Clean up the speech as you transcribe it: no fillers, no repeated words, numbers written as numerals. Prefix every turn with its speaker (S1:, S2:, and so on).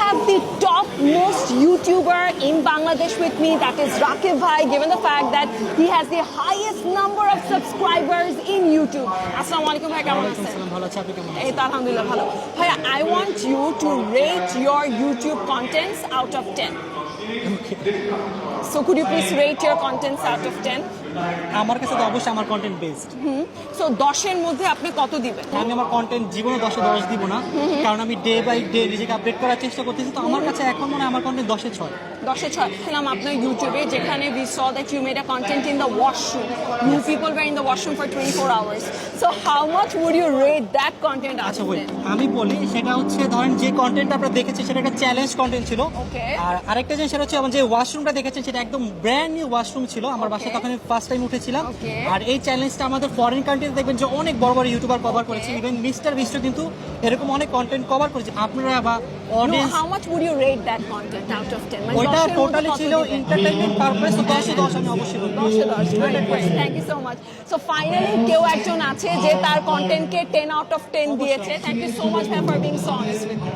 S1: have the top most YouTuber in Bangladesh with me, that is Rakib Bhai, given the fact that he has the highest number of subscribers in YouTube. Assalamu alaikum bhai, কেমন আছেন?
S2: ভালো আছি, আপনি কেমন আছেন?
S1: এই তো আলহামদুলিল্লাহ ভালো। ভাইয়া, I want you to rate your YouTube contents out of 10. So could you please rate your contents out of 10?
S2: আমার কাছে তো অবশ্যই আমার কন্টেন্ট বেস্ট।
S1: So 10 এর মধ্যে আপনি কত দিবেন?
S2: আমি আমার কন্টেন্ট জীবনে 10-এ 10 দিব না, কারণ আমি ডে বাই ডে নিজেকে আপডেট করার চেষ্টা করতেছি। তো আমার কাছে এখন মনে হয় আমার কন্টেন্ট 10-এ 6।
S1: 10-এ 6 ছিলাম আপনার ইউটিউবে, যেখানে we saw that you made a content in the washroom. You people were in the washroom for 24 hours. So how much would you rate that content out
S2: আচ্ছা
S1: of
S2: ওই
S1: 10?
S2: আমি বলি, সেটা হচ্ছে ধরেন যে কন্টেন্ট আপনারা দেখেছেন সেটা একটা চ্যালেঞ্জ কন্টেন্ট ছিল।
S1: Okay.
S2: আর আরেকটা জিনিস সেটা হচ্ছে আমার যে ওয়াশরুমটা দেখেছেন সেটা একদম ব্র্যান্ড নিউ ওয়াশরুম ছিল। আমার বাসায় তখন ফার্স্ট টাইম উঠেছিলাম।
S1: Okay.
S2: আর এই চ্যালেঞ্জটা আমাদের ফরেন কান্ট্রিতে দেখবেন যে অনেক বড় বড় ইউটিউবার কভার করেছে, ইভেন মিস্টার বিস্টও কিন্তু এরকম অনেক কন্টেন্ট কভার করেছে। আপনারা বা
S1: No,
S2: audience
S1: how much would you rate that content out of 10? মানে
S2: ওইটা
S1: 10 এর মধ্যে
S2: টোটালি
S1: কত
S2: ছিল
S1: দিবেন?
S2: এন্টারটেইনমেন্ট পারপাস, তো 10-এ 10 আমি অবশ্যই বলবো।
S1: 10-এ 10, great. Thank you so much. So finally কেউ একজন আছে যে তার কন্টেন্টকে 10 out of 10 দিয়েছে. Thank you so much for being so honest with me.